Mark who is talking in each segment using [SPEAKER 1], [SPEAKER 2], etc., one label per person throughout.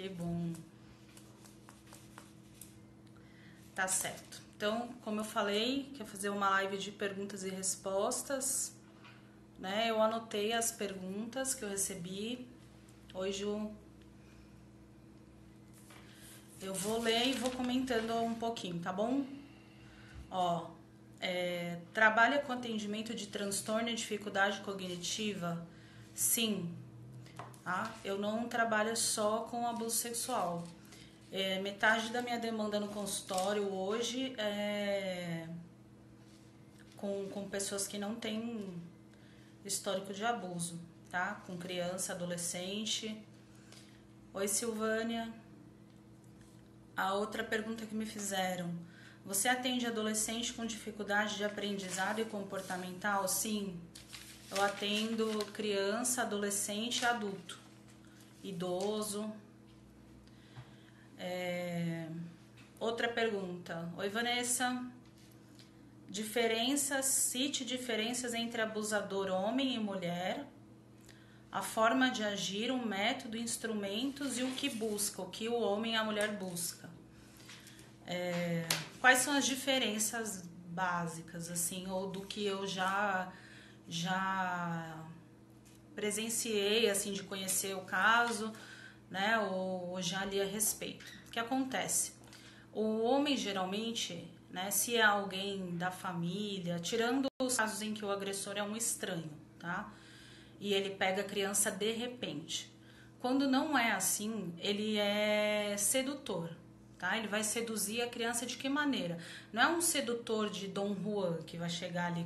[SPEAKER 1] Que bom. Tá certo. Então, como eu falei, quer fazer uma live de perguntas e respostas, né? Eu anotei as perguntas que eu recebi. Hoje eu vou ler e vou comentando um pouquinho, tá bom? Ó, trabalha com atendimento de transtorno e dificuldade cognitiva? Sim. Tá? Eu não trabalho só com abuso sexual. Metade da minha demanda no consultório hoje é com pessoas que não têm histórico de abuso, tá? Com criança, adolescente. Oi, Silvânia. A outra pergunta que me fizeram: você atende adolescente com dificuldade de aprendizado e comportamental? Sim. Eu atendo criança, adolescente e adulto, idoso. Outra pergunta. Oi, Vanessa. Cite diferenças entre abusador homem e mulher, a forma de agir, o método, instrumentos e o que busca, o que o homem e a mulher busca. Quais são as diferenças básicas, assim, ou do que eu já presenciei, assim, de conhecer o caso, né, ou já li a respeito. O que acontece? O homem, geralmente, né, se é alguém da família, tirando os casos em que o agressor é um estranho, tá? E ele pega a criança de repente. Quando não é assim, ele é sedutor, tá? Ele vai seduzir a criança de que maneira? Não é um sedutor de Dom Juan que vai chegar ali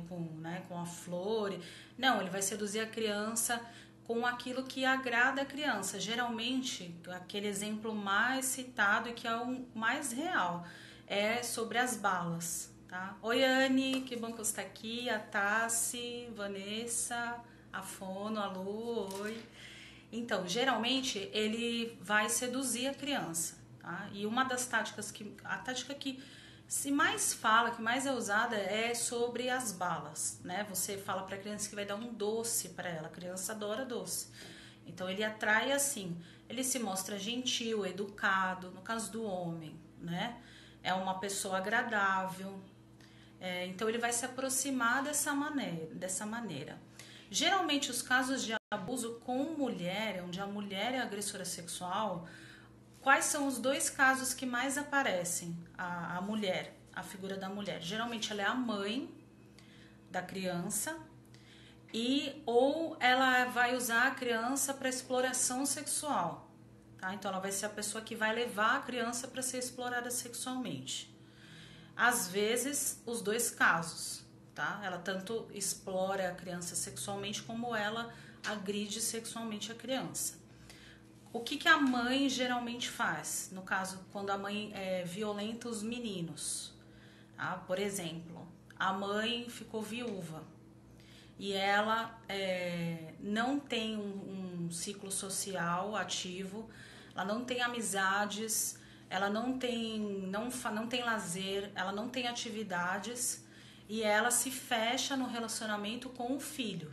[SPEAKER 1] com a flor. Não, ele vai seduzir a criança com aquilo que agrada a criança. Geralmente, aquele exemplo mais citado e que é o mais real é sobre as balas, tá? Oi, Anne, que bom que você está aqui. A Tassi, Vanessa, a Fono, a Lu, oi. Então, geralmente, ele vai seduzir a criança, tá? E uma das táticas a tática que se mais fala, que mais é usada é sobre as balas, né? Você fala para a criança que vai dar um doce para ela, a criança adora doce. Então ele atrai assim, ele se mostra gentil, educado, no caso do homem, né? É uma pessoa agradável. Então ele vai se aproximar dessa maneira. Geralmente os casos de abuso com mulher, onde a mulher é agressora sexual, quais são os dois casos que mais aparecem? A mulher, a figura da mulher. Geralmente ela é a mãe da criança ou ela vai usar a criança para exploração sexual. Tá? Então ela vai ser a pessoa que vai levar a criança para ser explorada sexualmente. Às vezes, os dois casos. Tá? Ela tanto explora a criança sexualmente como ela agride sexualmente a criança. O que a mãe geralmente faz? No caso, quando a mãe violenta os meninos. Tá? Por exemplo, a mãe ficou viúva e ela não tem um ciclo social ativo, ela não tem amizades, ela não tem lazer, ela não tem atividades e ela se fecha no relacionamento com o filho.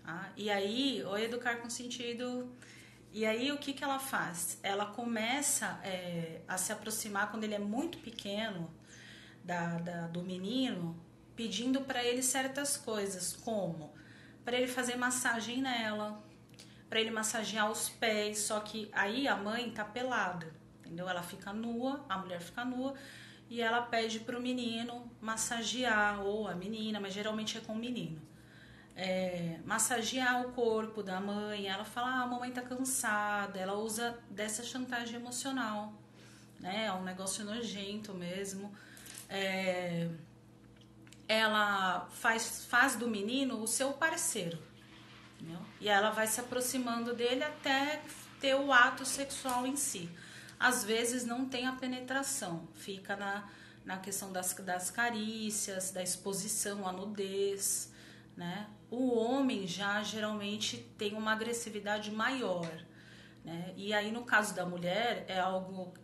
[SPEAKER 1] Tá? E aí, o educar com sentido... E aí o que ela faz? Ela começa a se aproximar quando ele é muito pequeno do menino, pedindo para ele certas coisas, como para ele fazer massagem nela, para ele massagear os pés, só que aí a mãe tá pelada, entendeu? Ela fica nua, a mulher fica nua e ela pede pro menino massagear, ou a menina, mas geralmente é com o menino. Massagear o corpo da mãe. Ela fala, a mamãe tá cansada. Ela usa dessa chantagem emocional, né? É um negócio nojento mesmo. Ela faz do menino o seu parceiro, entendeu? E ela vai se aproximando dele até ter o ato sexual em si. Às vezes não tem a penetração, fica na questão das carícias, da exposição à nudez, né? O homem já geralmente tem uma agressividade maior, né? E aí no caso da mulher é algo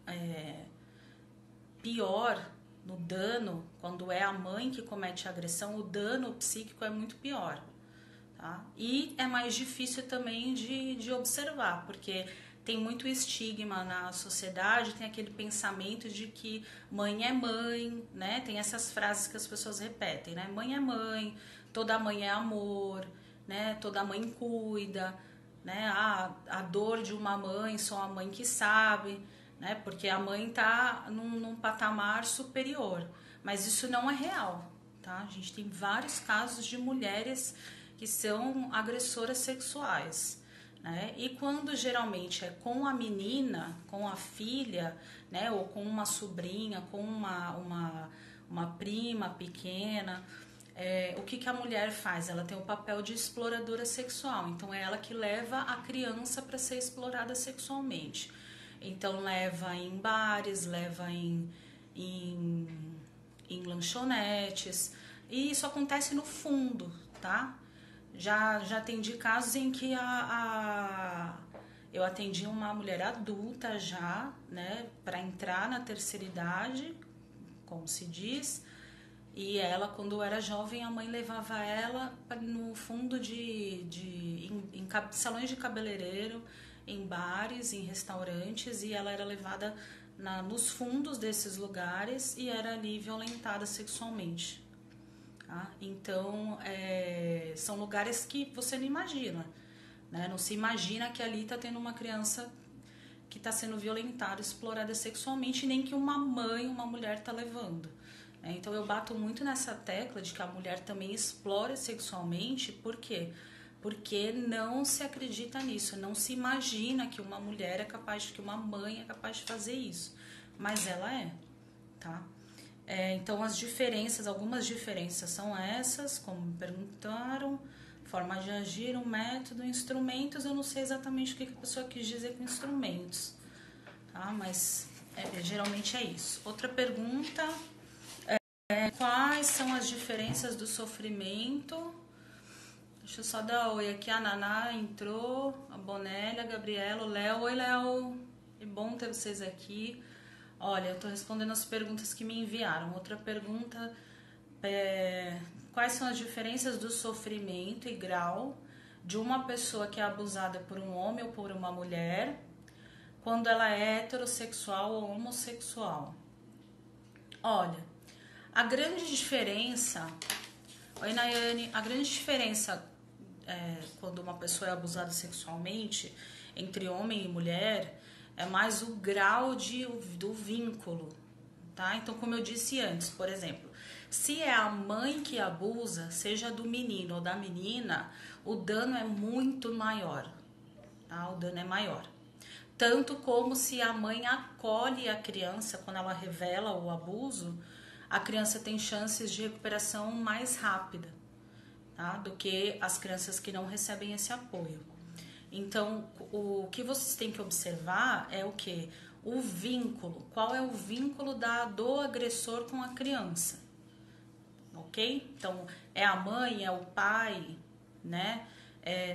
[SPEAKER 1] pior no dano, quando é a mãe que comete a agressão, o dano psíquico é muito pior, tá? E é mais difícil também de observar, porque tem muito estigma na sociedade, tem aquele pensamento de que mãe é mãe, né? Tem essas frases que as pessoas repetem, né? Mãe é mãe, toda mãe é amor, né? Toda mãe cuida, né? A dor de uma mãe, só a mãe que sabe, né? Porque a mãe tá num patamar superior. Mas isso não é real, tá? A gente tem vários casos de mulheres que são agressoras sexuais, né? E quando geralmente é com a menina, com a filha, né? Ou com uma sobrinha, com uma prima pequena, o que a mulher faz? Ela tem o papel de exploradora sexual, então é ela que leva a criança para ser explorada sexualmente. Então leva em bares, leva em, em lanchonetes, e isso acontece no fundo, tá? Já atendi casos em que eu atendi uma mulher adulta já, né, para entrar na terceira idade, como se diz, e ela, quando era jovem, a mãe levava ela no fundo em salões de cabeleireiro, em bares, em restaurantes, e ela era levada nos fundos desses lugares e era ali violentada sexualmente. Tá? Então, são lugares que você não imagina, né? Não se imagina que ali está tendo uma criança que está sendo violentada, explorada sexualmente, nem que uma mãe, uma mulher está levando. Então eu bato muito nessa tecla de que a mulher também explora sexualmente, por quê? Porque não se acredita nisso, não se imagina que uma mulher é capaz, que uma mãe é capaz de fazer isso, mas ela é, tá? Então as diferenças, algumas diferenças são essas, como me perguntaram, forma de agir, um método, instrumentos, eu não sei exatamente o que a pessoa quis dizer com instrumentos, tá? Mas geralmente é isso. Outra pergunta... quais são as diferenças do sofrimento? Deixa eu só dar oi aqui. A Naná entrou, a Bonelli, a Gabriela, o Léo. Oi, Léo. É bom ter vocês aqui. Olha, eu tô respondendo as perguntas que me enviaram. Outra pergunta quais são as diferenças do sofrimento e grau de uma pessoa que é abusada por um homem ou por uma mulher quando ela é heterossexual ou homossexual? Olha, a grande diferença... Oi, Nayane. A grande diferença quando uma pessoa é abusada sexualmente entre homem e mulher é mais o grau do vínculo, tá? Então, como eu disse antes, por exemplo, se é a mãe que abusa, seja do menino ou da menina, o dano é muito maior, tá? O dano é maior. Tanto como se a mãe acolhe a criança quando ela revela o abuso, a criança tem chances de recuperação mais rápida, tá? Do que as crianças que não recebem esse apoio. Então, o que vocês têm que observar é o quê? O vínculo. Qual é o vínculo do agressor com a criança? Ok? Então, é a mãe, é o pai, né?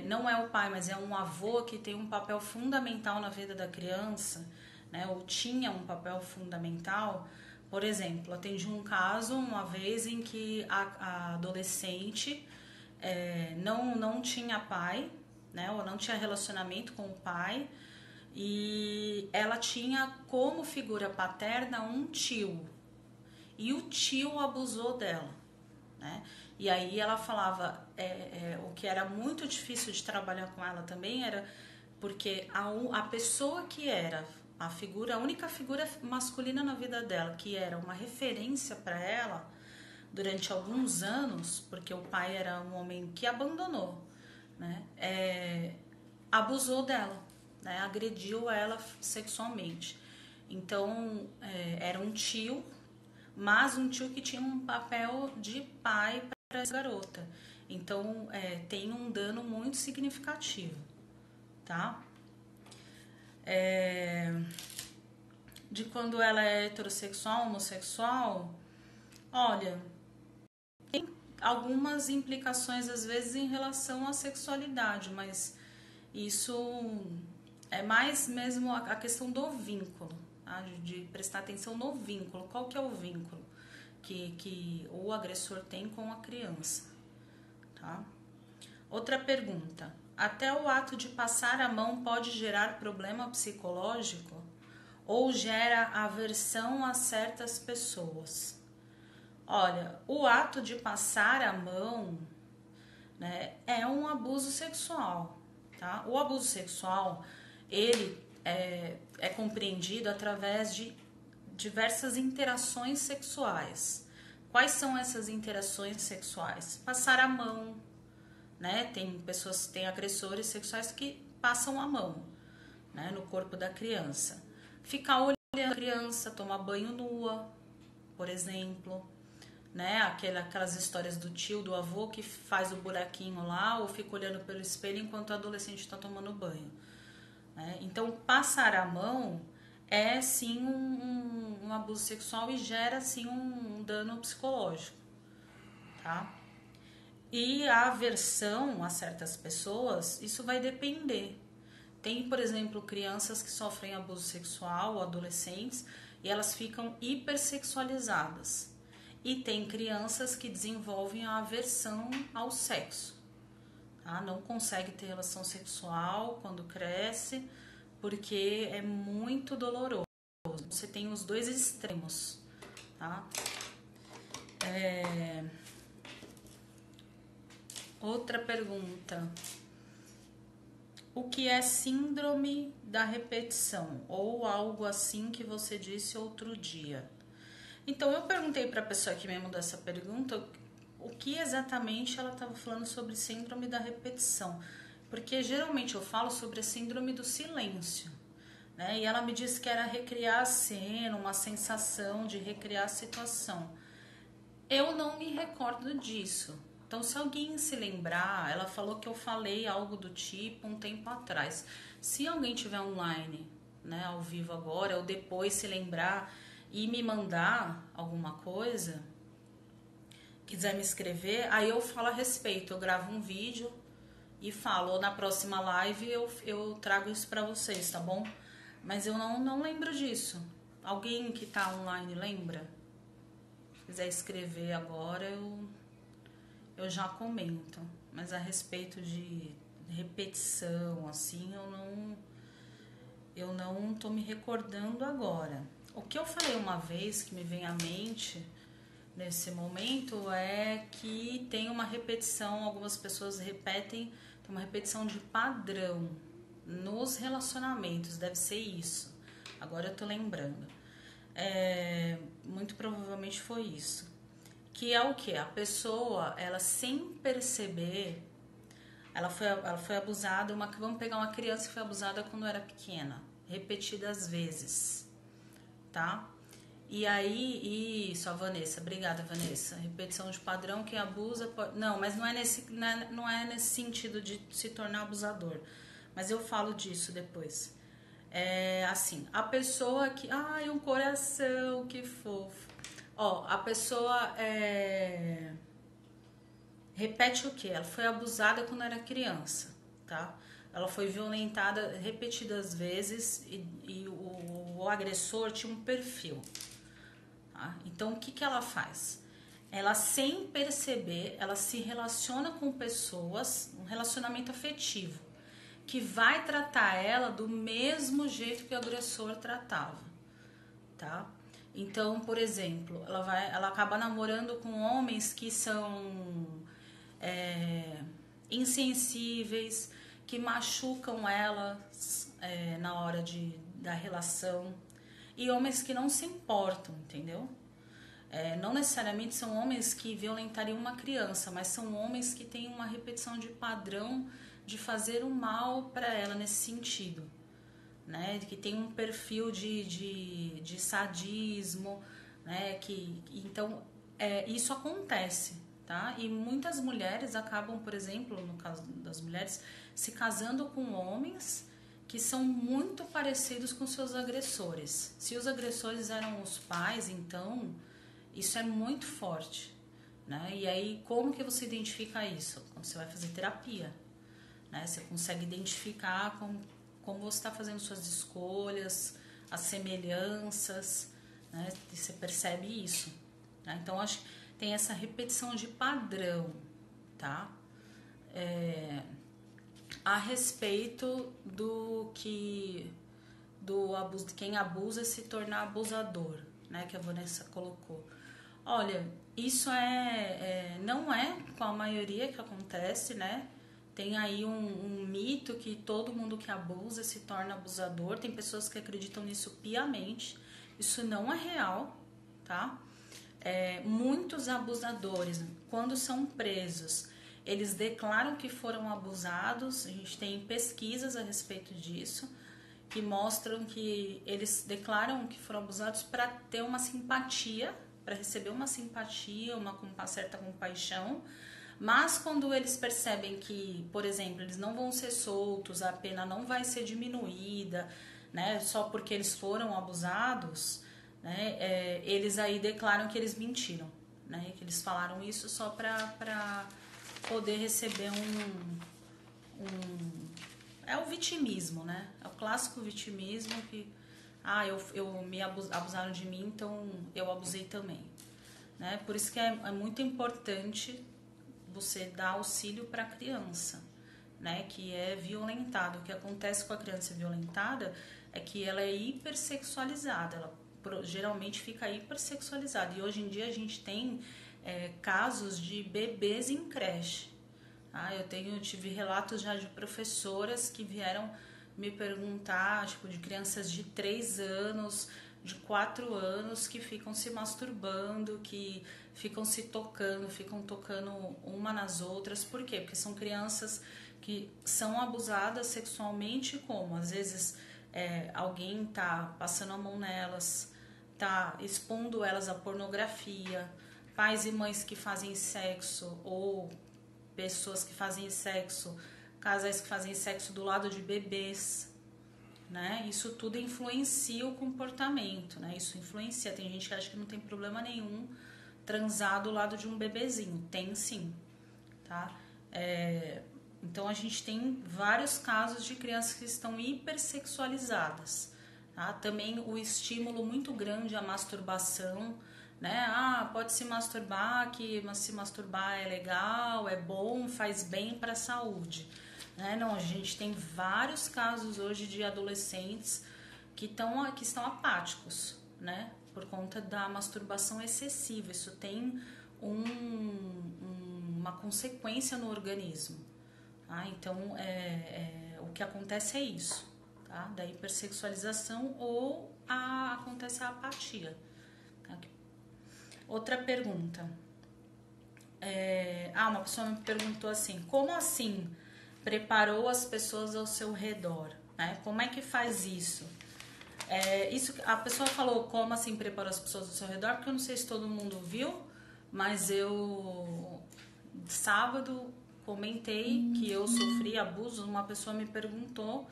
[SPEAKER 1] Não é o pai, mas é um avô que tem um papel fundamental na vida da criança, né? Ou tinha um papel fundamental. Por exemplo, atendi um caso uma vez em que a adolescente não tinha pai, né? Ou não tinha relacionamento com o pai, e ela tinha como figura paterna um tio, e o tio abusou dela, né? E aí ela falava, o que era muito difícil de trabalhar com ela também era porque a pessoa que era a única figura masculina na vida dela, que era uma referência para ela durante alguns anos, porque o pai era um homem que abandonou, né? Abusou dela, né? Agrediu ela sexualmente. Então, era um tio, mas um tio que tinha um papel de pai para essa garota. Então, tem um dano muito significativo, tá? De quando ela é heterossexual, homossexual, olha, tem algumas implicações às vezes em relação à sexualidade, mas isso é mais mesmo a questão do vínculo, tá? De prestar atenção no vínculo. Qual que é o vínculo que o agressor tem com a criança, tá? Outra pergunta. até o ato de passar a mão pode gerar problema psicológico ou gera aversão a certas pessoas? Olha, o ato de passar a mão, né, é um abuso sexual, tá? O abuso sexual, ele é compreendido através de diversas interações sexuais. Quais são essas interações sexuais? Passar a mão, né? Tem agressores sexuais que passam a mão, né, no corpo da criança. Ficar olhando a criança, tomar banho nua, por exemplo, né? Aquelas histórias do tio, do avô que faz o buraquinho lá ou fica olhando pelo espelho enquanto o adolescente está tomando banho, né? Então, passar a mão é sim um abuso sexual e gera sim um dano psicológico, tá? E a aversão a certas pessoas, isso vai depender. Tem, por exemplo, crianças que sofrem abuso sexual, ou adolescentes, e elas ficam hipersexualizadas. E tem crianças que desenvolvem a aversão ao sexo, tá? Não consegue ter relação sexual quando cresce, porque é muito doloroso. Você tem os dois extremos, tá? Outra pergunta. O que é síndrome da repetição? Ou algo assim que você disse outro dia? Então, eu perguntei para a pessoa que me mandou essa pergunta o que exatamente ela estava falando sobre síndrome da repetição. Porque geralmente eu falo sobre a síndrome do silêncio, né? E ela me disse que era recriar a cena, uma sensação de recriar a situação. Eu não me recordo disso. Então, se alguém se lembrar, ela falou que eu falei algo do tipo um tempo atrás. Se alguém tiver online, né, ao vivo agora, ou depois se lembrar e me mandar alguma coisa, quiser me escrever, aí eu falo a respeito. Eu gravo um vídeo e falo. Ou na próxima live eu trago isso pra vocês, tá bom? Mas eu não lembro disso. Alguém que tá online lembra? Se quiser escrever agora, eu já comento. Mas a respeito de repetição, assim, eu não tô me recordando agora. O que eu falei uma vez que me vem à mente nesse momento é que tem uma repetição, algumas pessoas repetem, tem uma repetição de padrão nos relacionamentos, deve ser isso. Agora eu tô lembrando. Muito provavelmente foi isso. Que é o que? A pessoa, ela sem perceber, ela foi abusada, vamos pegar uma criança que foi abusada quando era pequena, repetidas vezes, tá? E aí, isso, a Vanessa, obrigada, Vanessa. Repetição de padrão, quem abusa pode... Não, mas não é nesse sentido de se tornar abusador. Mas eu falo disso depois. É assim, a pessoa que... Ai, um coração, que fofo. Ó, a pessoa repete o quê? Ela foi abusada quando era criança, tá? Ela foi violentada repetidas vezes e o agressor tinha um perfil. Tá? Então, o que ela faz? Ela, sem perceber, ela se relaciona com pessoas, um relacionamento afetivo, que vai tratar ela do mesmo jeito que o agressor tratava, tá? Então, por exemplo, ela acaba namorando com homens que são insensíveis, que machucam ela na hora da relação, e homens que não se importam, entendeu? Não necessariamente são homens que violentariam uma criança, mas são homens que têm uma repetição de padrão de fazer o mal para ela nesse sentido, né? Que tem um perfil de sadismo, né? Então, isso acontece, tá? E muitas mulheres acabam, por exemplo, no caso das mulheres, se casando com homens que são muito parecidos com seus agressores. Se os agressores eram os pais, então isso é muito forte, né? E aí, como que você identifica isso? Quando você vai fazer terapia, né? Você consegue identificar como você está fazendo suas escolhas, as semelhanças, né? E você percebe isso, né? Então, acho que tem essa repetição de padrão, tá? a respeito do abuso, de quem abusa se tornar abusador, né, que a Vanessa colocou. Olha, isso não é com a maioria que acontece, né? Tem aí um mito que todo mundo que abusa se torna abusador. Tem pessoas que acreditam nisso piamente. Isso não é real, tá? Muitos abusadores, quando são presos, eles declaram que foram abusados. A gente tem pesquisas a respeito disso, que mostram que eles declaram que foram abusados para ter uma simpatia, para receber uma simpatia, uma certa compaixão. Mas quando eles percebem que, por exemplo, eles não vão ser soltos, a pena não vai ser diminuída, né, só porque eles foram abusados, né, eles aí declaram que eles mentiram, né, que eles falaram isso só para poder receber é o vitimismo, né? É o clássico vitimismo que abusaram de mim, então eu abusei também, né? Por isso que é muito importante você dar auxílio para a criança, né? Que é violentada. O que acontece com a criança violentada é que ela é hipersexualizada, ela geralmente fica hipersexualizada. E hoje em dia a gente tem casos de bebês em creche. Eu tive relatos já de professoras que vieram me perguntar, tipo, de crianças de 3 anos, de 4 anos, que ficam se masturbando, que ficam se tocando, ficam tocando uma nas outras. Por quê? Porque são crianças que são abusadas sexualmente, como? Às vezes alguém tá passando a mão nelas, tá expondo elas à pornografia, pais e mães que fazem sexo, ou pessoas que fazem sexo, casais que fazem sexo do lado de bebês, né? Isso tudo influencia o comportamento, né? Isso influencia. Tem gente que acha que não tem problema nenhum transar do lado de um bebezinho. Tem sim, tá? Então a gente tem vários casos de crianças que estão hipersexualizadas, tá? Também o estímulo muito grande à masturbação, né? Pode se masturbar, mas se masturbar é legal, é bom, faz bem para a saúde, né? Não, a gente tem vários casos hoje de adolescentes que estão apáticos, né? Por conta da masturbação excessiva. Isso tem uma consequência no organismo, tá? Então, o que acontece é isso, tá? Da hipersexualização ou acontece a apatia. Outra pergunta. Uma pessoa me perguntou assim: como assim preparou as pessoas ao seu redor? Né? Como é que faz isso? A pessoa falou como assim preparou as pessoas ao seu redor, porque eu não sei se todo mundo viu, mas eu sábado comentei que eu sofri abuso. Uma pessoa me perguntou,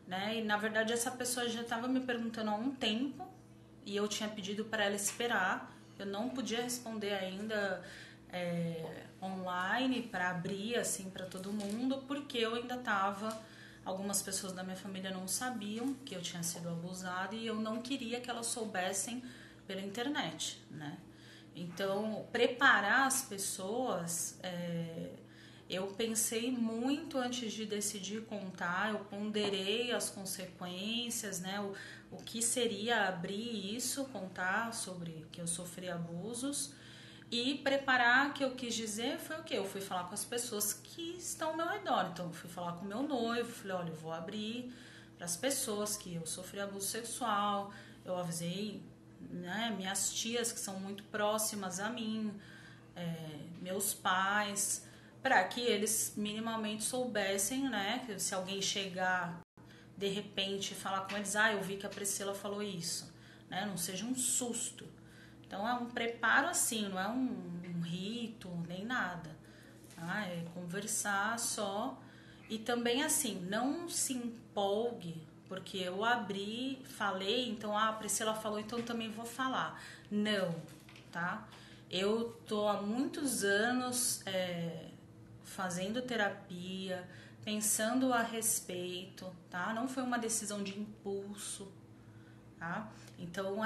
[SPEAKER 1] né? E na verdade essa pessoa já estava me perguntando há um tempo e eu tinha pedido para ela esperar. Eu não podia responder ainda online para abrir assim para todo mundo, porque eu ainda estava. Algumas pessoas da minha família não sabiam que eu tinha sido abusada e eu não queria que elas soubessem pela internet, né? Então, preparar as pessoas, eu pensei muito antes de decidir contar, eu ponderei as consequências, né? O que seria abrir isso, contar sobre que eu sofri abusos. E preparar, que eu quis dizer, foi o quê? Eu fui falar com as pessoas que estão ao meu redor. Então, eu fui falar com o meu noivo, falei, olha, eu vou abrir para as pessoas que eu sofri abuso sexual. Eu avisei, né, minhas tias, que são muito próximas a mim, meus pais, para que eles minimamente soubessem, né, que se alguém chegar de repente e falar com eles, eu vi que a Priscila falou isso, né, não seja um susto. Então é um preparo assim, não é um rito, nem nada. Tá? É conversar só. E também assim, não se empolgue, porque eu abri, falei, então a Priscila falou, então também vou falar. Não, tá? Eu tô há muitos anos fazendo terapia, pensando a respeito, tá? Não foi uma decisão de impulso. tá? Então,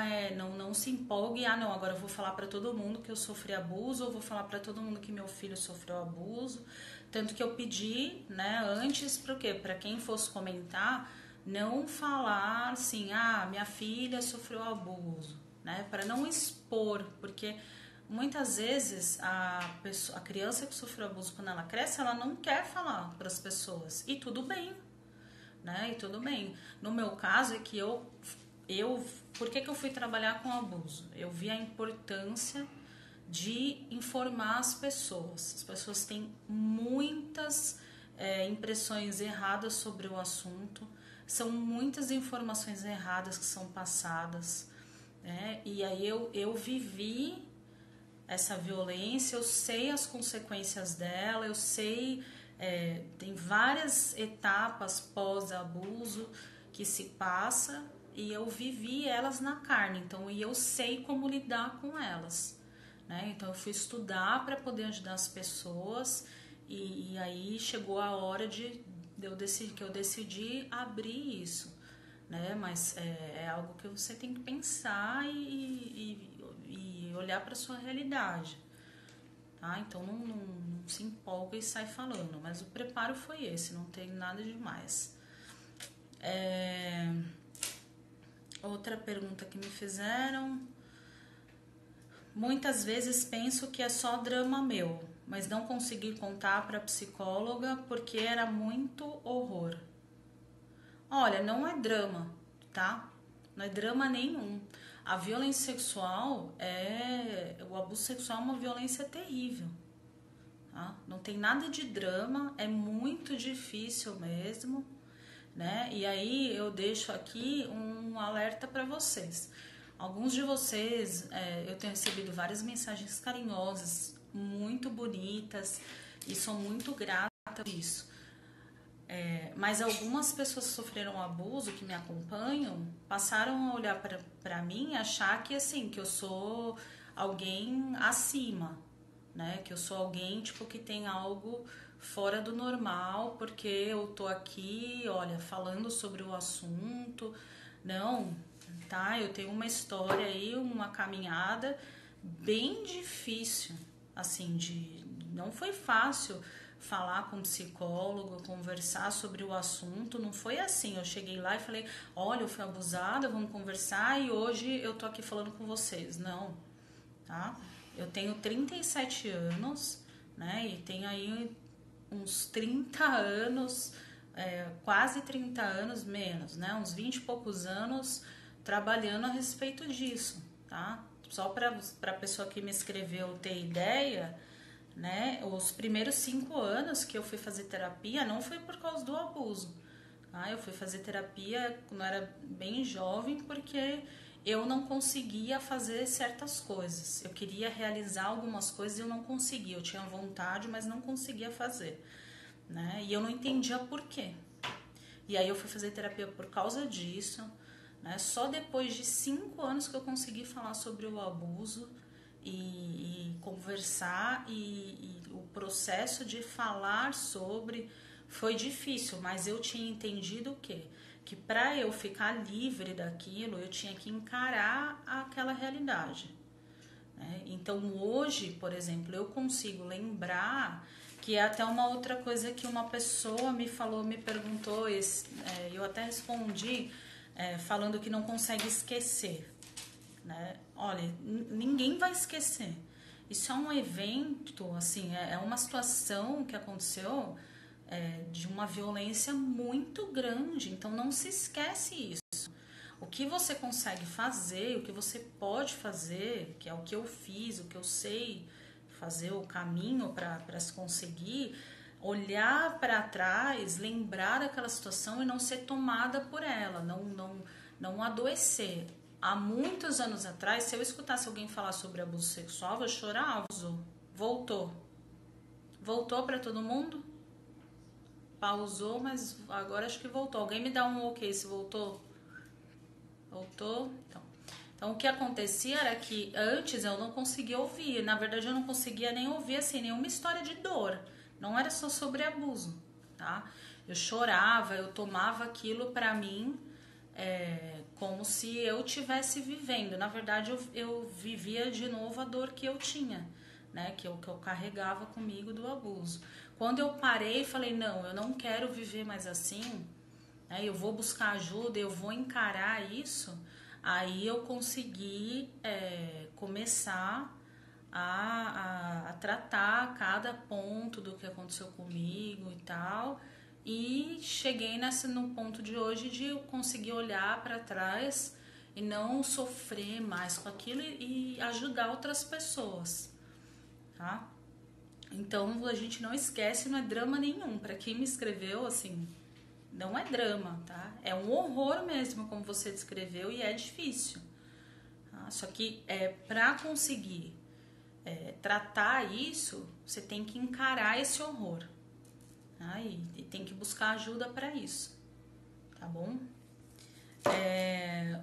[SPEAKER 1] não se empolgue, não, agora eu vou falar para todo mundo que eu sofri abuso, ou vou falar para todo mundo que meu filho sofreu abuso. Tanto que eu pedi, né, antes, para o quê? Para quem fosse comentar, não falar assim, minha filha sofreu abuso, né? Para não expor, porque muitas vezes a criança que sofreu abuso, quando ela cresce, ela não quer falar para as pessoas, e tudo bem, né? E tudo bem. No meu caso é que por que eu fui trabalhar com abuso? Eu vi a importância de informar as pessoas. As pessoas têm muitas impressões erradas sobre o assunto, são muitas informações erradas que são passadas, né? E aí eu vivi essa violência, eu sei as consequências dela, eu sei, tem várias etapas pós-abuso que se passa e eu vivi elas na carne, então e eu sei como lidar com elas, né? Então eu fui estudar para poder ajudar as pessoas e aí chegou a hora que eu decidi abrir isso, né? Mas é algo que você tem que pensar e olhar para sua realidade, tá? Então não se empolga e sai falando, mas o preparo foi esse, não tem nada demais. Outra pergunta que me fizeram: muitas vezes penso que é só drama meu, mas não consegui contar para a psicóloga porque era muito horror. Olha, não é drama, tá? Não é drama nenhum. A violência sexual o abuso sexual é uma violência terrível, tá? Não tem nada de drama, é muito difícil mesmo, né? E aí eu deixo aqui um alerta para vocês. Alguns de vocês, eu tenho recebido várias mensagens carinhosas, muito bonitas, e sou muito grata por isso. Mas algumas pessoas que sofreram abuso, que me acompanham, passaram a olhar para mim e achar que, assim, que eu sou alguém acima, né? Que eu sou alguém, tipo, que tem algo fora do normal, porque eu tô aqui, olha, falando sobre o assunto. Não, tá? Eu tenho uma história aí, uma caminhada bem difícil, assim, não foi fácil falar com um psicólogo, conversar sobre o assunto, não foi assim, eu cheguei lá e falei, olha, eu fui abusada, vamos conversar e hoje eu tô aqui falando com vocês, não, tá? Eu tenho 37 anos, né, e tenho aí uns 30 anos, quase 30 anos menos, né, uns 20 e poucos anos trabalhando a respeito disso, tá? Só para a pessoa que me escreveu ter ideia, né? Os primeiros 5 anos que eu fui fazer terapia não foi por causa do abuso, tá? Eu fui fazer terapia quando eu era bem jovem porque eu não conseguia fazer certas coisas. Eu queria realizar algumas coisas e eu não conseguia. Eu tinha vontade, mas não conseguia fazer, né? E eu não entendia por quê. E aí eu fui fazer terapia por causa disso, né? Só depois de 5 anos que eu consegui falar sobre o abuso e conversar e o processo de falar sobre foi difícil, mas eu tinha entendido o quê? Que para eu ficar livre daquilo, eu tinha que encarar aquela realidade, né? Então hoje, por exemplo, eu consigo lembrar que é até uma outra coisa que uma pessoa me falou, me perguntou, eu até respondi falando que não consegue esquecer, né? Olha, ninguém vai esquecer. Isso é um evento, assim, é uma situação que aconteceu de uma violência muito grande. Então não se esquece isso. O que você consegue fazer, o que você pode fazer, que é o que eu fiz, o que eu sei fazer, o caminho para se conseguir, olhar para trás, lembrar daquela situação e não ser tomada por ela, não adoecer. Há muitos anos atrás, se eu escutasse alguém falar sobre abuso sexual, eu chorava. Voltou. Voltou para todo mundo? Pausou, mas agora acho que voltou. Alguém me dá um ok se voltou? Voltou? Então o que acontecia era que antes eu não conseguia ouvir. Na verdade, eu não conseguia nem ouvir assim, nenhuma história de dor. Não era só sobre abuso, tá? Eu chorava, eu tomava aquilo pra mim como se eu tivesse vivendo. Na verdade, eu vivia de novo a dor que eu tinha, né? Que eu carregava comigo do abuso. Quando eu parei e falei, não, eu não quero viver mais assim, né? Eu vou buscar ajuda, eu vou encarar isso, aí eu consegui começar a tratar cada ponto do que aconteceu comigo e tal. E cheguei no ponto de hoje de eu conseguir olhar para trás e não sofrer mais com aquilo e ajudar outras pessoas, tá? Então a gente não esquece, não é drama nenhum. Para quem me escreveu, assim, não é drama, tá? É um horror mesmo, como você descreveu, e é difícil. Tá? Só que para conseguir tratar isso, você tem que encarar esse horror. Tá? E tem que buscar ajuda para isso, tá bom?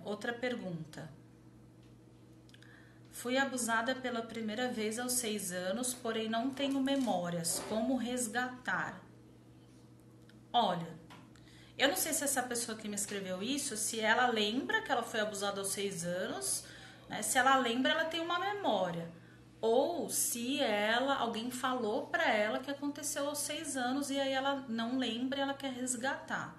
[SPEAKER 1] Outra pergunta. Fui abusada pela primeira vez aos 6 anos, porém não tenho memórias. Como resgatar? Olha, eu não sei se essa pessoa que me escreveu isso, se ela lembra que ela foi abusada aos 6 anos, né? Se ela lembra, ela tem uma memória. Ou se alguém falou pra ela que aconteceu aos 6 anos e aí ela não lembra e ela quer resgatar.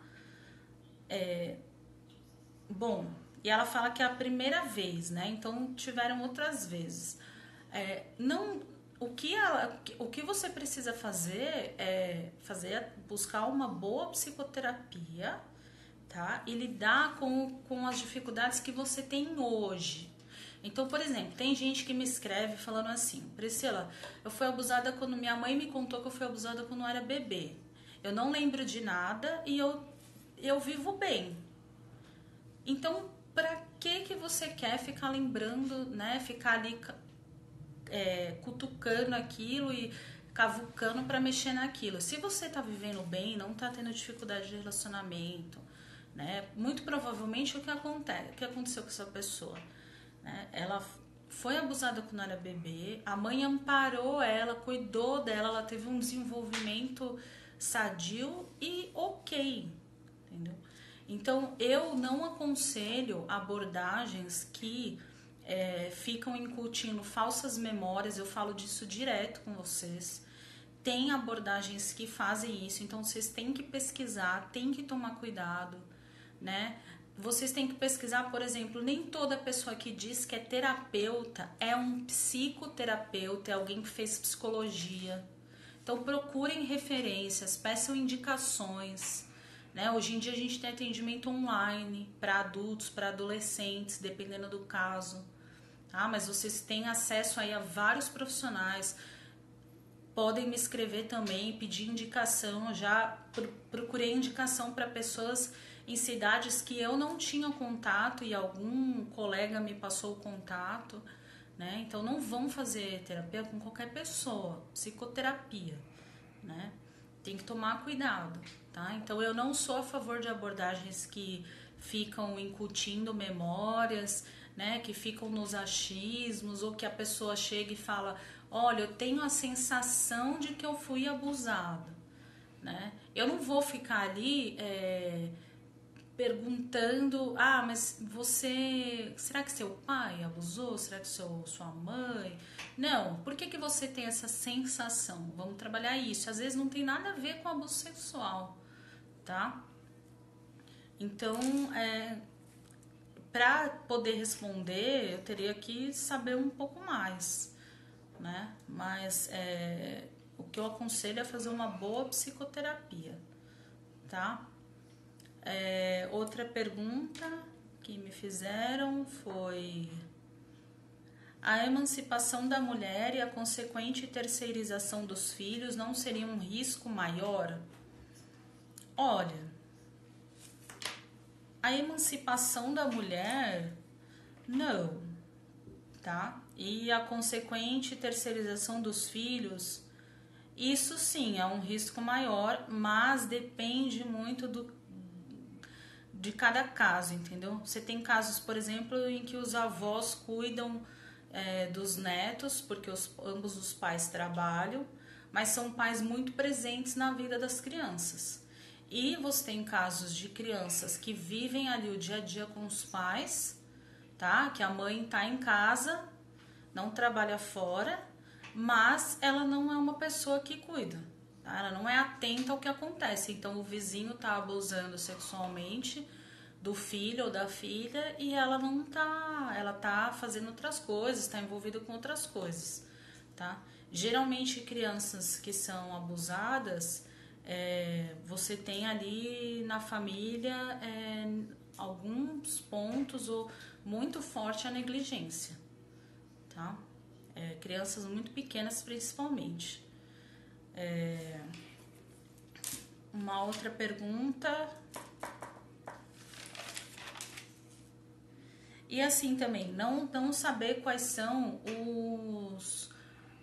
[SPEAKER 1] Bom, e ela fala que é a primeira vez, né? Então tiveram outras vezes. Não, o que você precisa fazer é buscar uma boa psicoterapia, tá? E lidar com as dificuldades que você tem hoje. Então, por exemplo, tem gente que me escreve falando assim: Priscila, eu fui abusada quando minha mãe me contou que eu fui abusada quando eu era bebê. Eu não lembro de nada e eu vivo bem. Então, pra que você quer ficar lembrando, né? Ficar ali cutucando aquilo e cavucando para mexer naquilo. Se você tá vivendo bem, não tá tendo dificuldade de relacionamento, né? Muito provavelmente o que aconteceu com essa pessoa, né? Ela foi abusada quando era bebê, a mãe amparou ela, cuidou dela, ela teve um desenvolvimento sadio e ok, entendeu? Então eu não aconselho abordagens que ficam incutindo falsas memórias. Eu falo disso direto com vocês. Tem abordagens que fazem isso, então vocês têm que pesquisar, têm que tomar cuidado, né? Vocês têm que pesquisar, por exemplo, nem toda pessoa que diz que é terapeuta é um psicoterapeuta, é alguém que fez psicologia. Então procurem referências, peçam indicações, né? Hoje em dia a gente tem atendimento online para adultos, para adolescentes, dependendo do caso. Ah, mas vocês têm acesso aí a vários profissionais. Podem me escrever também, pedir indicação. Eu já procurei indicação para pessoas em cidades que eu não tinha contato e algum colega me passou o contato, né? Então não vão fazer terapia com qualquer pessoa, psicoterapia, né? Tem que tomar cuidado, tá? Então eu não sou a favor de abordagens que ficam incutindo memórias, né? Que ficam nos achismos, ou que a pessoa chega e fala: olha, eu tenho a sensação de que eu fui abusada, né? Eu não vou ficar ali perguntando: ah, mas será que seu pai abusou? Será que sua mãe? Não, por que você tem essa sensação? Vamos trabalhar isso. Às vezes não tem nada a ver com abuso sexual, tá? Então, para poder responder, eu teria que saber um pouco mais, né? Mas o que eu aconselho é fazer uma boa psicoterapia, tá? Outra pergunta que me fizeram foi: a emancipação da mulher e a consequente terceirização dos filhos não seria um risco maior? Olha, a emancipação da mulher, não, tá? E a consequente terceirização dos filhos, isso sim é um risco maior, mas depende muito de cada caso, entendeu? Você tem casos, por exemplo, em que os avós cuidam dos netos, porque ambos os pais trabalham, mas são pais muito presentes na vida das crianças. E você tem casos de crianças que vivem ali o dia a dia com os pais, tá? Que a mãe tá em casa, não trabalha fora, mas ela não é uma pessoa que cuida, tá? Ela não é atenta ao que acontece. Então o vizinho tá abusando sexualmente do filho ou da filha e ela não tá, ela tá fazendo outras coisas, está envolvida com outras coisas, tá? Geralmente crianças que são abusadas, você tem ali na família alguns pontos ou muito forte a negligência, tá? Crianças muito pequenas principalmente. Uma outra pergunta. E assim também, não saber quais são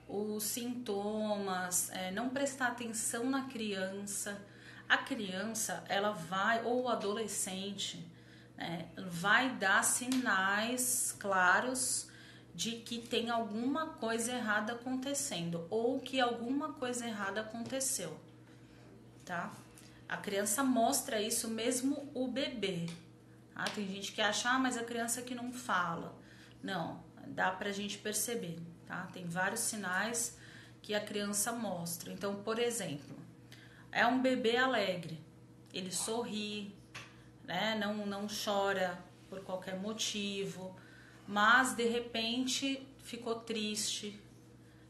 [SPEAKER 1] os sintomas, não prestar atenção na criança. A criança, ela vai, ou o adolescente, né, vai dar sinais claros de que tem alguma coisa errada acontecendo, ou que alguma coisa errada aconteceu, tá? A criança mostra isso, mesmo o bebê. Ah, tem gente que acha, mas a criança que não fala. Não, dá pra gente perceber, tá? Tem vários sinais que a criança mostra. Então, por exemplo, é um bebê alegre, ele sorri, né? Não chora por qualquer motivo, mas de repente ficou triste.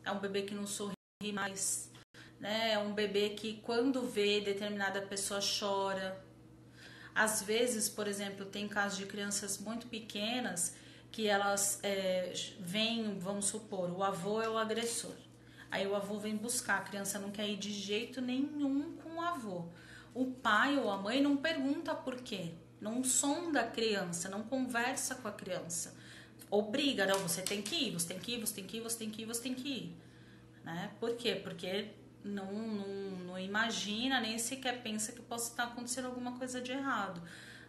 [SPEAKER 1] É um bebê que não sorri mais, né? É um bebê que quando vê determinada pessoa chora. Às vezes, por exemplo, tem casos de crianças muito pequenas que elas vêm, vamos supor, o avô é o agressor. Aí o avô vem buscar, a criança não quer ir de jeito nenhum com o avô. O pai ou a mãe não pergunta por quê, não sonda a criança, não conversa com a criança. Obriga, não, você tem que ir, você tem que ir, você tem que ir, você tem que ir, você tem que ir. Né? Por quê? Porque não imagina, nem sequer pensa que possa estar acontecendo alguma coisa de errado.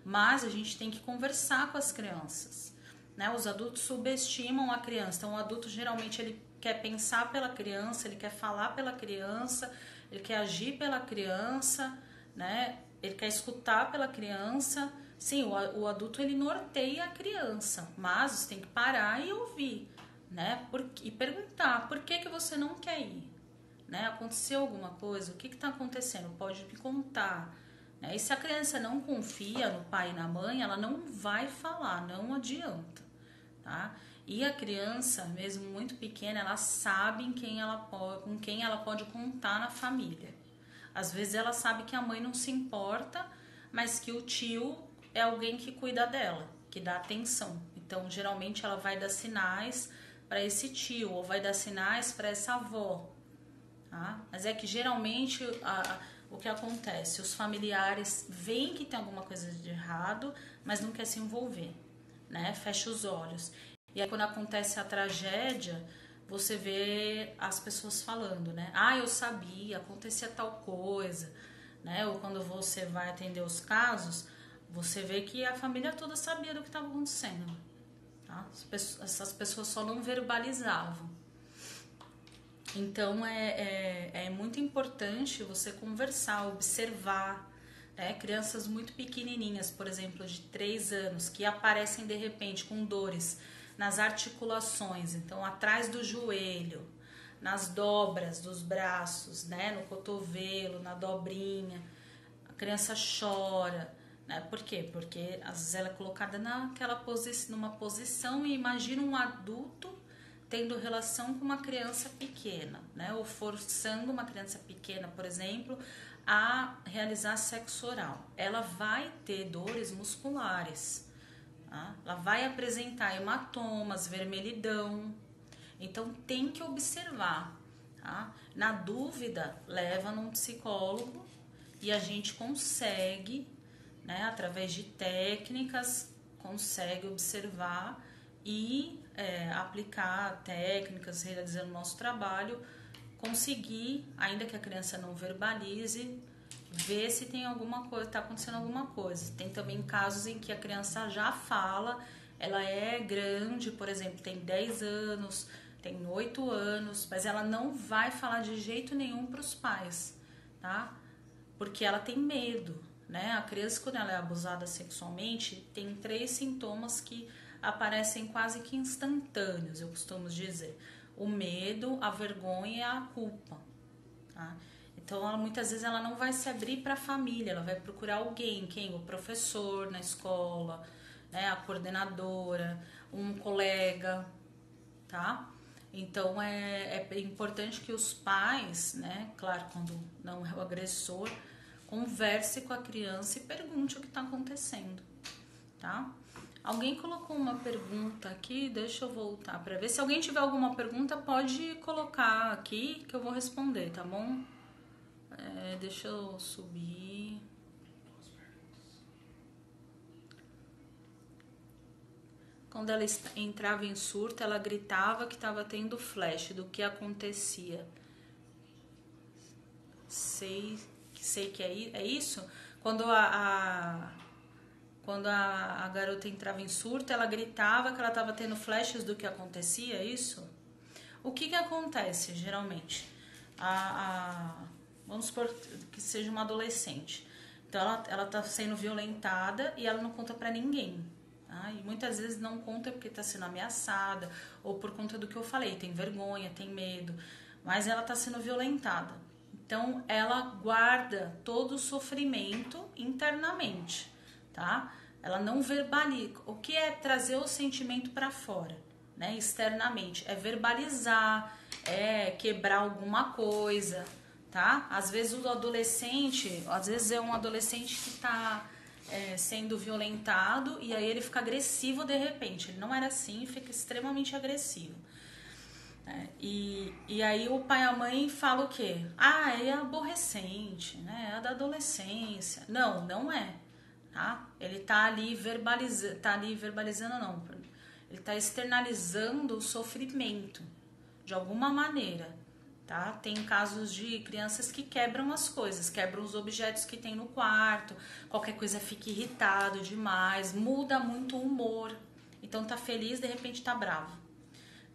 [SPEAKER 1] Mas a gente tem que conversar com as crianças, né? Os adultos subestimam a criança. Então o adulto geralmente ele quer pensar pela criança, ele quer falar pela criança, ele quer agir pela criança, né? Ele quer escutar pela criança. Sim, o adulto ele norteia a criança, mas você tem que parar e ouvir, né? E perguntar, por que você não quer ir? Né? Aconteceu alguma coisa? O que está acontecendo? Pode me contar. Né? E se a criança não confia no pai e na mãe, ela não vai falar, não adianta. Tá? E a criança, mesmo muito pequena, ela sabe com quem ela pode contar na família. Às vezes ela sabe que a mãe não se importa, mas que o tio é alguém que cuida dela, que dá atenção. Então, geralmente ela vai dar sinais para esse tio ou vai dar sinais para essa avó. Tá? Mas é que geralmente o que acontece? Os familiares veem que tem alguma coisa de errado, mas não quer se envolver, né? Fecha os olhos. E aí quando acontece a tragédia, você vê as pessoas falando, né? Ah, eu sabia, acontecia tal coisa, né? Ou quando você vai atender os casos, você vê que a família toda sabia do que estava acontecendo, tá? Essas pessoas só não verbalizavam. Então é muito importante você conversar, observar, né? Crianças muito pequenininhas, por exemplo, de 3 anos, que aparecem de repente com dores nas articulações, então atrás do joelho, nas dobras dos braços, né? No cotovelo, na dobrinha, a criança chora, né? Por quê? Porque às vezes ela é colocada numa posição e imagina um adulto tendo relação com uma criança pequena, né? Ou forçando uma criança pequena, por exemplo, a realizar sexo oral. Ela vai ter dores musculares, tá? Ela vai apresentar hematomas, vermelhidão. Então tem que observar, tá? Na dúvida, leva num psicólogo e a gente consegue, né, através de técnicas, consegue observar e aplicar técnicas, realizando o nosso trabalho, conseguir, ainda que a criança não verbalize, ver se tem alguma coisa, está acontecendo alguma coisa. Tem também casos em que a criança já fala, ela é grande, por exemplo, tem 10 anos, tem 8 anos, mas ela não vai falar de jeito nenhum para os pais, tá? porque ela tem medo, né? A criança, quando ela é abusada sexualmente, tem 3 sintomas que aparecem quase que instantâneos, eu costumo dizer: o medo, a vergonha e a culpa, tá? Então, muitas vezes ela não vai se abrir para a família, ela vai procurar alguém, quem? O professor na escola, né? A coordenadora, um colega, tá? Então, é importante que os pais, né? Claro, quando não é o agressor, converse com a criança e pergunte o que está acontecendo, tá? Alguém colocou uma pergunta aqui, deixa eu voltar para ver. Se alguém tiver alguma pergunta, pode colocar aqui que eu vou responder, tá bom? Deixa eu subir. Quando ela entrava em surto, ela gritava que estava tendo flash do que acontecia. Sei que é isso. Quando quando a garota entrava em surto, ela gritava que ela estava tendo flashes do que acontecia, é isso? O que acontece, geralmente? Vamos supor que seja uma adolescente. Então, ela está sendo violentada e ela não conta para ninguém. Tá? E muitas vezes não conta porque está sendo ameaçada ou por conta do que eu falei. Tem vergonha, tem medo, mas ela está sendo violentada. Então, ela guarda todo o sofrimento internamente, tá? Ela não verbaliza. O que é trazer o sentimento para fora, né? Externamente. É verbalizar, é quebrar alguma coisa, tá? Às vezes o adolescente, às vezes é um adolescente que está sendo violentado e aí ele fica agressivo de repente. Ele não era assim, fica extremamente agressivo. E aí o pai e a mãe falam o quê? Ah, é aborrecente, né? É da adolescência. Não, não é. Tá? Ele tá ali verbalizando não. Ele tá externalizando o sofrimento de alguma maneira, tá? Tem casos de crianças que quebram as coisas, quebram os objetos que tem no quarto, qualquer coisa fica irritado demais, muda muito o humor. Então tá feliz, de repente tá bravo,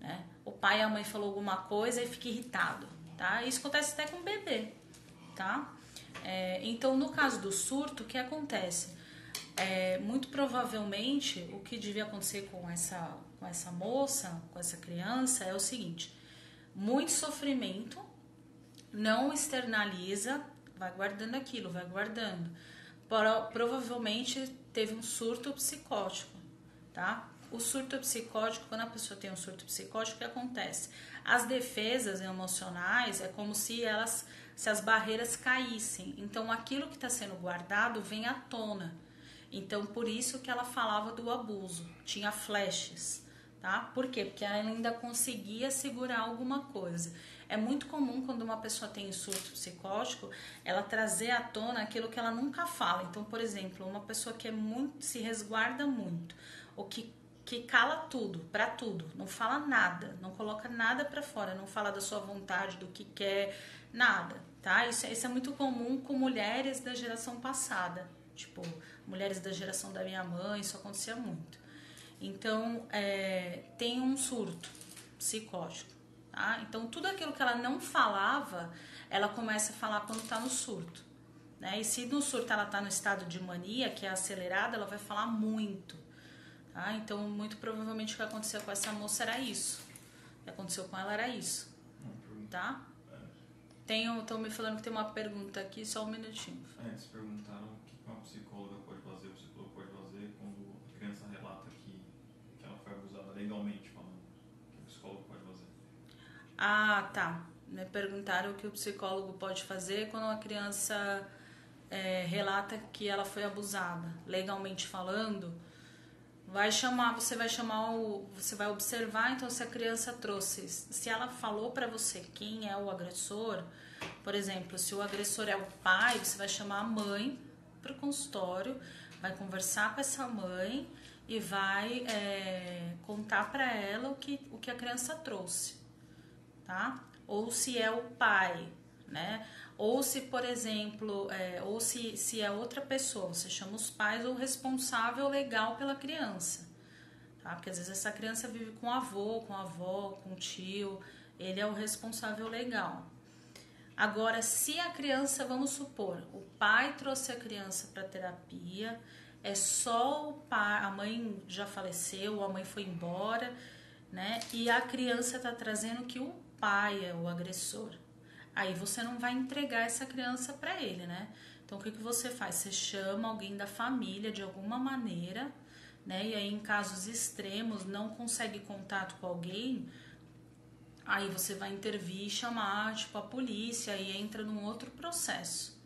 [SPEAKER 1] né? O pai e a mãe falou alguma coisa e fica irritado, tá? Isso acontece até com o bebê, tá? Então, no caso do surto, o que acontece? Muito provavelmente, o que devia acontecer com essa moça, com essa criança, é o seguinte: muito sofrimento, não externaliza, vai guardando aquilo, vai guardando. Provavelmente teve um surto psicótico, tá? O surto psicótico, quando a pessoa tem um surto psicótico, o que acontece? As defesas emocionais é como se as barreiras caíssem. Então, aquilo que está sendo guardado vem à tona. Então, por isso que ela falava do abuso, tinha flashes, tá? Por quê? Porque ela ainda conseguia segurar alguma coisa. É muito comum quando uma pessoa tem surto psicótico, ela trazer à tona aquilo que ela nunca fala. Então, por exemplo, uma pessoa que se resguarda muito, ou que cala tudo, pra tudo, não fala nada, não coloca nada pra fora, não fala da sua vontade, do que quer, nada, tá? Isso é muito comum com mulheres da geração passada, tipo, mulheres da geração da minha mãe, isso acontecia muito. Então, tem um surto psicótico, tá? Então, tudo aquilo que ela não falava, ela começa a falar quando tá no surto, né? E se no surto ela tá no estado de mania, que é acelerada, ela vai falar muito, tá? Então, muito provavelmente o que aconteceu com essa moça era isso. O que aconteceu com ela era isso, tá? Estão me falando que tem uma pergunta aqui, só um minutinho.
[SPEAKER 2] Eles perguntaram o que uma psicóloga pode fazer, o psicólogo pode fazer quando a criança relata que ela foi abusada legalmente, falando. O que o psicólogo pode fazer?
[SPEAKER 1] Ah, tá. Me perguntaram o que o psicólogo pode fazer quando uma criança relata que ela foi abusada. Legalmente falando, você vai observar então se a criança trouxe, se ela falou para você quem é o agressor. Por exemplo, se o agressor é o pai, você vai chamar a mãe para o consultório, vai conversar com essa mãe e vai contar para ela o que a criança trouxe, tá? Ou se é o pai, né? Ou se, por exemplo, ou se é outra pessoa, você chama os pais ou o responsável legal pela criança, tá? Porque às vezes essa criança vive com o avô, com a avó, com o tio, ele é o responsável legal. Agora, se a criança, vamos supor, o pai trouxe a criança para terapia, é só o pai, a mãe já faleceu, a mãe foi embora, né? E a criança está trazendo que o pai é o agressor. Aí você não vai entregar essa criança para ele, né? Então o que você faz? Você chama alguém da família de alguma maneira, né? E aí em casos extremos não consegue contato com alguém, aí você vai intervir e chamar tipo a polícia e entra num outro processo,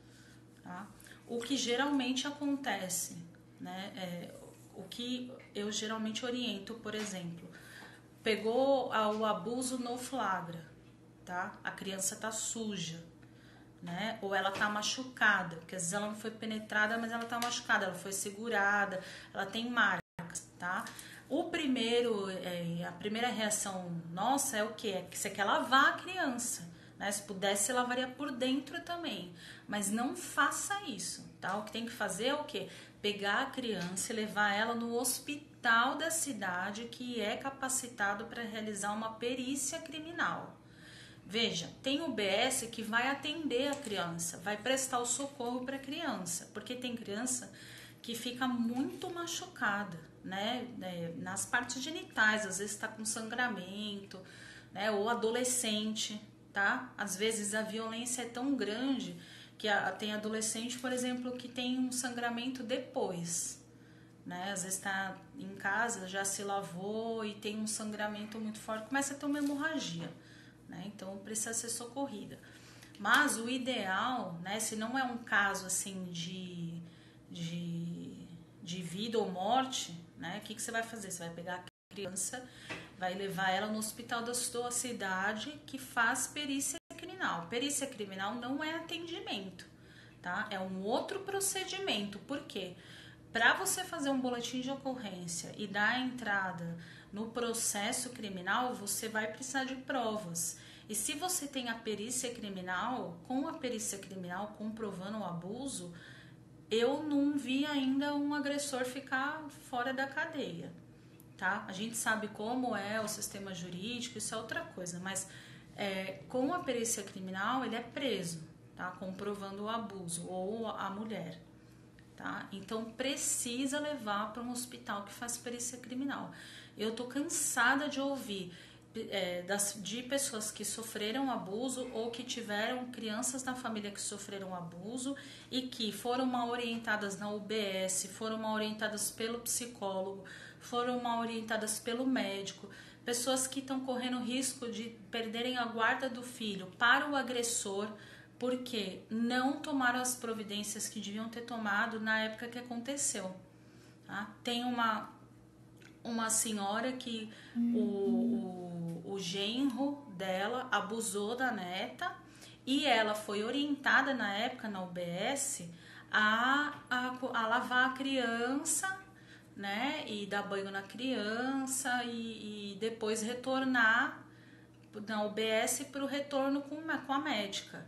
[SPEAKER 1] tá? O que geralmente acontece, né? O que eu geralmente oriento, por exemplo, pegou o abuso no flagra, tá? A criança tá suja, né? Ou ela tá machucada, porque às vezes ela não foi penetrada, mas ela tá machucada, ela foi segurada, ela tem marcas, tá? A primeira reação nossa é o quê? É que você quer lavar a criança, né? Se pudesse, você lavaria por dentro também, mas não faça isso, tá? O que tem que fazer é o quê? Pegar a criança e levar ela no hospital da cidade que é capacitado para realizar uma perícia criminal. Veja, tem o BS que vai atender a criança, vai prestar o socorro para a criança, porque tem criança que fica muito machucada, né? Nas partes genitais, às vezes está com sangramento, né? Ou adolescente, tá? Às vezes a violência é tão grande que tem adolescente, por exemplo, que tem um sangramento depois, né? Às vezes está em casa, já se lavou e tem um sangramento muito forte, começa a ter uma hemorragia, né? Então precisa ser socorrida. Mas o ideal, né, se não é um caso assim de vida ou morte, né, o que você vai fazer? Você vai pegar a criança, vai levar ela no hospital da sua cidade que faz perícia criminal. Perícia criminal não é atendimento, tá? É um outro procedimento. Por quê? Para você fazer um boletim de ocorrência e dar a entrada no processo criminal, você vai precisar de provas. E se você tem a perícia criminal, com a perícia criminal comprovando o abuso, eu não vi ainda um agressor ficar fora da cadeia, tá? A gente sabe como é o sistema jurídico, isso é outra coisa, mas com a perícia criminal ele é preso, tá? Comprovando o abuso, ou a mulher. Tá? Então precisa levar para um hospital que faz perícia criminal. Eu tô cansada de ouvir de pessoas que sofreram abuso ou que tiveram crianças na família que sofreram abuso e que foram mal orientadas na UBS, foram mal orientadas pelo psicólogo, foram mal orientadas pelo médico, pessoas que estão correndo risco de perderem a guarda do filho para o agressor, porque não tomaram as providências que deviam ter tomado na época que aconteceu. Tá? Tem uma senhora que o genro dela abusou da neta e ela foi orientada na época na UBS a lavar a criança, né, e dar banho na criança e depois retornar na UBS para o retorno com a médica.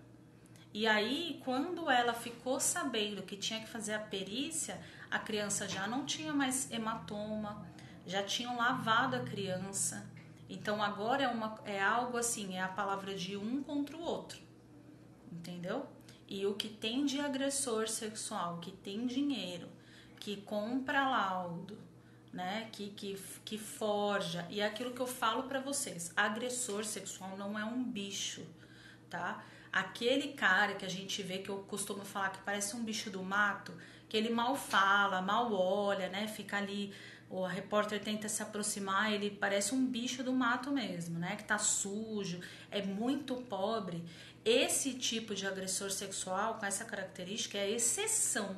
[SPEAKER 1] E aí, quando ela ficou sabendo que tinha que fazer a perícia, a criança já não tinha mais hematoma, já tinham lavado a criança. Então agora é algo assim, é a palavra de um contra o outro, entendeu? E o que tem de agressor sexual, que tem dinheiro, que compra laudo, né, que forja, e é aquilo que eu falo pra vocês, agressor sexual não é um bicho, tá? Aquele cara que a gente vê, que eu costumo falar que parece um bicho do mato, que ele mal fala, mal olha, né? Fica ali, o repórter tenta se aproximar, ele parece um bicho do mato mesmo, né? Que tá sujo, é muito pobre. Esse tipo de agressor sexual com essa característica é exceção,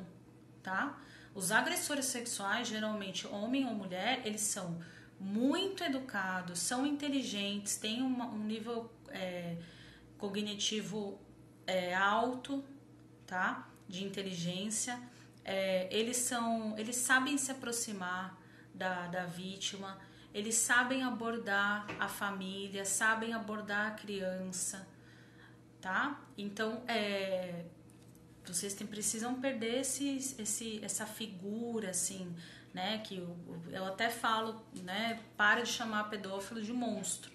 [SPEAKER 1] tá? Os agressores sexuais, geralmente homem ou mulher, eles são muito educados, são inteligentes, têm um nível cognitivo alto, tá? De inteligência. Eles sabem se aproximar da vítima, eles sabem abordar a família, sabem abordar a criança, tá? Então, vocês precisam perder essa figura, assim, né? Que eu até falo, né? Para de chamar pedófilo de monstro,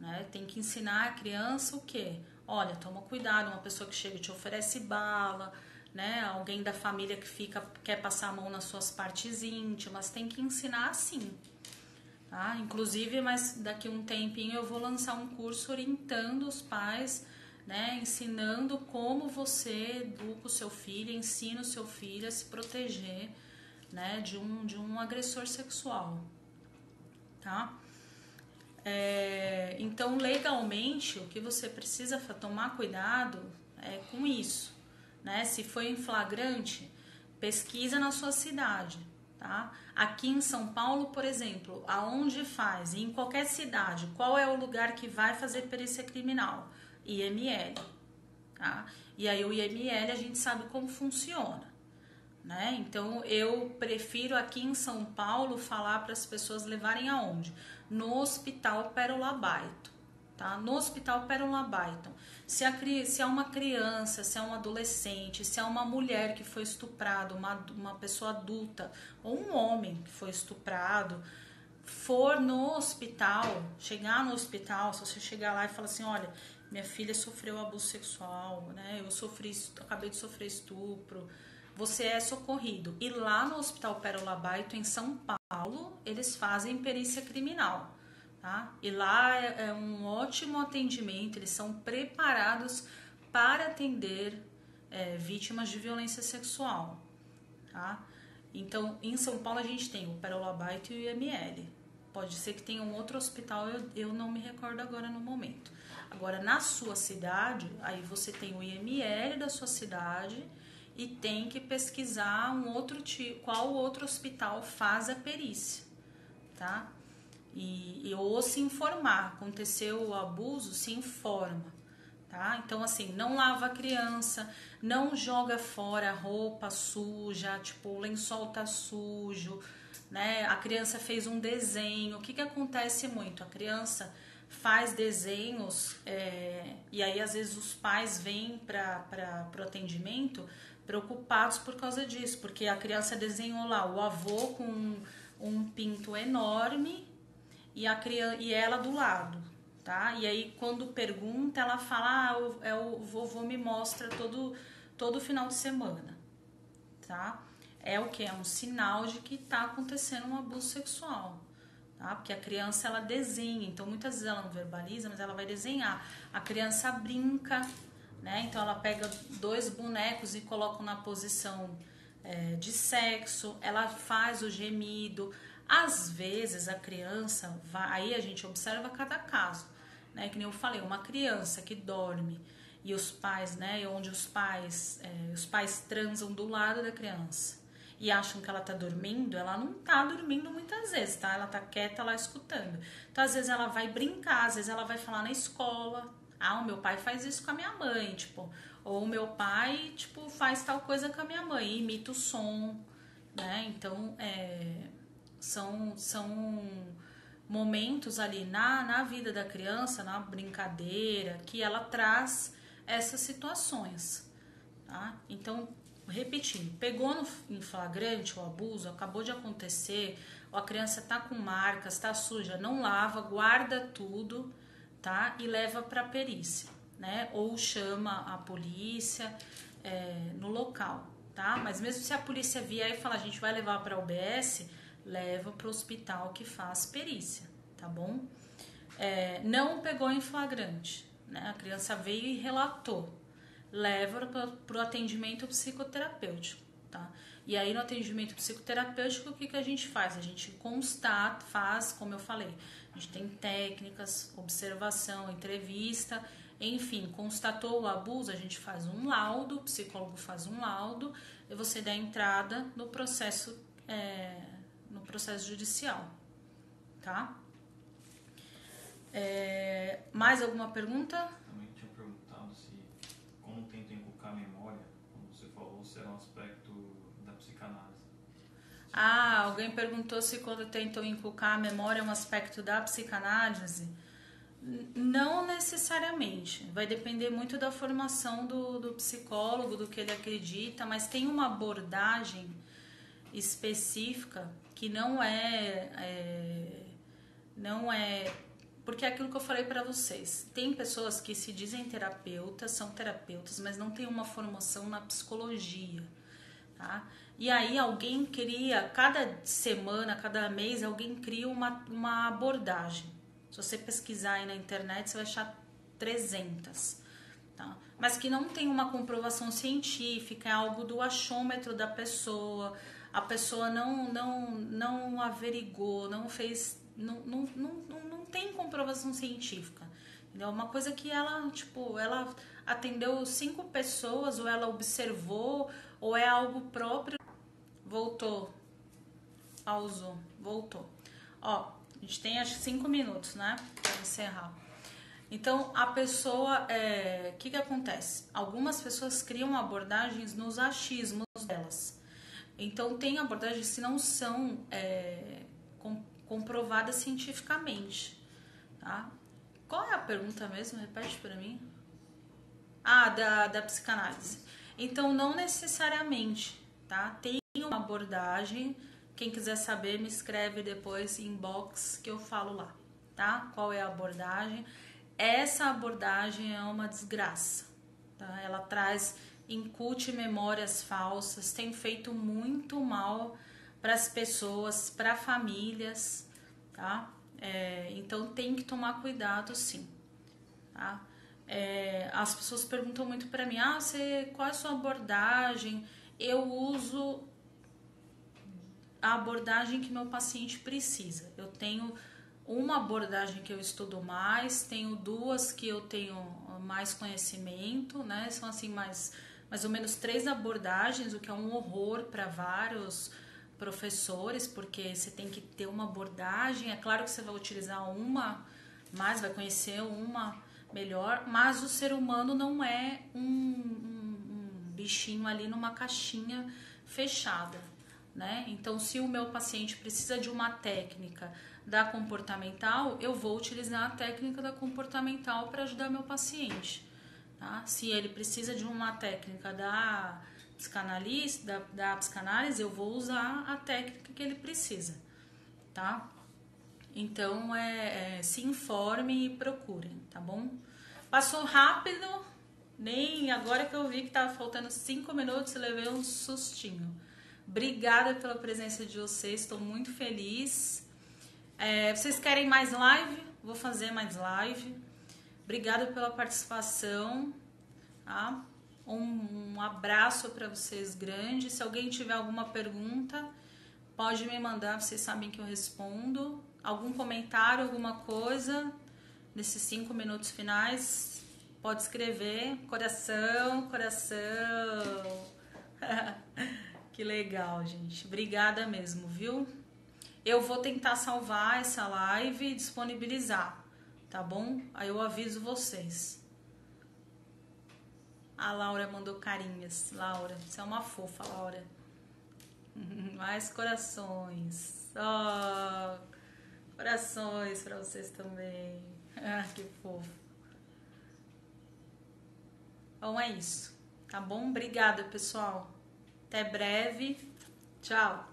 [SPEAKER 1] né? Tem que ensinar a criança o quê? olha, toma cuidado, uma pessoa que chega e te oferece bala, né? Alguém da família que quer passar a mão nas suas partes íntimas, tem que ensinar assim. Tá? Inclusive, mas daqui a um tempinho eu vou lançar um curso orientando os pais, né? Ensinando como você educa o seu filho, ensina o seu filho a se proteger, né? de um agressor sexual. Tá? Então, legalmente, o que você precisa tomar cuidado é com isso. Né? Se foi em flagrante, pesquisa na sua cidade. Tá? Aqui em São Paulo, por exemplo, aonde faz, em qualquer cidade, qual é o lugar que vai fazer perícia criminal? IML. Tá? E aí o IML a gente sabe como funciona. Né? Então eu prefiro aqui em São Paulo falar para as pessoas levarem aonde? No Hospital Pérola Baito. Tá? No Hospital Pérola Baito. Se é uma criança, se é um adolescente, se é uma mulher que foi estuprada, uma pessoa adulta ou um homem que foi estuprado, for no hospital, chegar no hospital, se você chegar lá e falar assim, olha, minha filha sofreu abuso sexual, né? Acabei de sofrer estupro, você é socorrido. E lá no Hospital Pérola Baito, em São Paulo, eles fazem perícia criminal. Tá? E lá é um ótimo atendimento, eles são preparados para atender vítimas de violência sexual. Tá? Então, em São Paulo a gente tem o Pérola Baito e o IML. Pode ser que tenha um outro hospital, eu não me recordo agora no momento. Agora, na sua cidade, aí você tem o IML da sua cidade e tem que pesquisar qual outro hospital faz a perícia. Tá? Ou se informar, aconteceu o abuso, se informa, tá? Então, assim, não lava a criança, não joga fora a roupa suja, tipo, o lençol tá sujo, né? A criança fez um desenho, o que acontece muito? A criança faz desenhos e aí, às vezes, os pais vêm para o atendimento preocupados por causa disso, porque a criança desenhou lá o avô com um pinto enorme, e ela do lado, tá? E aí quando pergunta, ela fala, o vovô me mostra todo final de semana, tá? É o que? É um sinal de que tá acontecendo um abuso sexual, tá? Porque a criança, ela desenha, então muitas vezes ela não verbaliza, mas ela vai desenhar. A criança brinca, né? Então ela pega 2 bonecos e coloca na posição de sexo, ela faz o gemido. Às vezes a criança aí a gente observa cada caso, né? Que nem eu falei, uma criança que dorme e os pais, né? Onde os pais transam do lado da criança e acham que ela tá dormindo, ela não tá dormindo muitas vezes, tá? Ela tá quieta lá escutando. Então às vezes ela vai brincar, às vezes ela vai falar na escola, o meu pai faz isso com a minha mãe, tipo, ou o meu pai, tipo, faz tal coisa com a minha mãe, imita o som, né? Então são momentos ali na vida da criança, na brincadeira, que ela traz essas situações, tá? Então, repetindo, pegou em flagrante o abuso, acabou de acontecer, ou a criança tá com marcas, tá suja, não lava, guarda tudo, tá? E leva para perícia, né? Ou chama a polícia no local, tá? Mas mesmo se a polícia vier e falar, a gente vai levar para a UBS, leva para o hospital que faz perícia, tá bom? Não pegou em flagrante, né? A criança veio e relatou, leva para o atendimento psicoterapêutico, tá? E aí no atendimento psicoterapêutico, o que a gente faz? A gente faz, como eu falei, a gente tem técnicas, observação, entrevista, enfim, constatou o abuso, a gente faz um laudo, o psicólogo faz um laudo e você dá entrada no processo judicial, tá? Mais alguma pergunta?
[SPEAKER 2] Também tinha perguntado se, como tenta inculcar a memória, como você falou, se era um aspecto da psicanálise.
[SPEAKER 1] Alguém perguntou se quando tentam inculcar a memória é um aspecto da psicanálise. Não necessariamente, vai depender muito da formação do psicólogo, do que ele acredita, mas tem uma abordagem específica que não é Porque é aquilo que eu falei para vocês. Tem pessoas que se dizem terapeutas, são terapeutas, mas não tem uma formação na psicologia, tá? E aí alguém cria, cada semana, cada mês, alguém cria uma abordagem. Se você pesquisar aí na internet, você vai achar 300, tá? Mas que não tem uma comprovação científica, é algo do achômetro da pessoa, a pessoa não averigou, não fez, não tem comprovação científica. Entendeu? Uma coisa que ela, tipo, ela atendeu 5 pessoas, ou ela observou, ou é algo próprio. Voltou, pausou, voltou. Ó, a gente tem acho que 5 minutos, né, para encerrar. Então, a pessoa, que acontece? Algumas pessoas criam abordagens nos achismos delas. Então, tem abordagens que não são comprovadas cientificamente, tá? Qual é a pergunta mesmo? Repete para mim. Ah, da psicanálise. Então, não necessariamente, tá? Tem uma abordagem, quem quiser saber, me escreve depois em inbox que eu falo lá, tá? Qual é a abordagem? Essa abordagem é uma desgraça, tá? Ela incute memórias falsas, tem feito muito mal para as pessoas, para famílias, tá? Então tem que tomar cuidado, sim, tá? As pessoas perguntam muito para mim, qual é a sua abordagem? Eu uso a abordagem que meu paciente precisa. Eu tenho uma abordagem que eu estudo mais, tenho 2 que eu tenho mais conhecimento, né? São assim mais ou menos 3 abordagens, o que é um horror para vários professores, porque você tem que ter uma abordagem. É claro que você vai utilizar uma, mas vai conhecer uma melhor, mas o ser humano não é um bichinho ali numa caixinha fechada, né? Então, se o meu paciente precisa de uma técnica da comportamental, eu vou utilizar a técnica da comportamental para ajudar meu paciente, tá? Se ele precisa de uma técnica da psicanálise, eu vou usar a técnica que ele precisa, tá? Então, se informem e procurem, tá bom? Passou rápido, nem agora que eu vi que tava faltando 5 minutos, eu levei um sustinho. Obrigada pela presença de vocês, estou muito feliz. Vocês querem mais live? Vou fazer mais live. Obrigada pela participação, tá? Um abraço para vocês grande. Se alguém tiver alguma pergunta, pode me mandar, vocês sabem que eu respondo. Algum comentário, alguma coisa, nesses 5 minutos finais, pode escrever. Coração, coração. Que legal, gente. Obrigada mesmo, viu? Eu vou tentar salvar essa live e disponibilizar, tá bom? Aí eu aviso vocês. A Laura mandou carinhas. Laura, você é uma fofa, Laura. Mais corações. Oh, corações pra vocês também. Ah, que fofo. Bom, é isso. Tá bom? Obrigada, pessoal. Até breve. Tchau.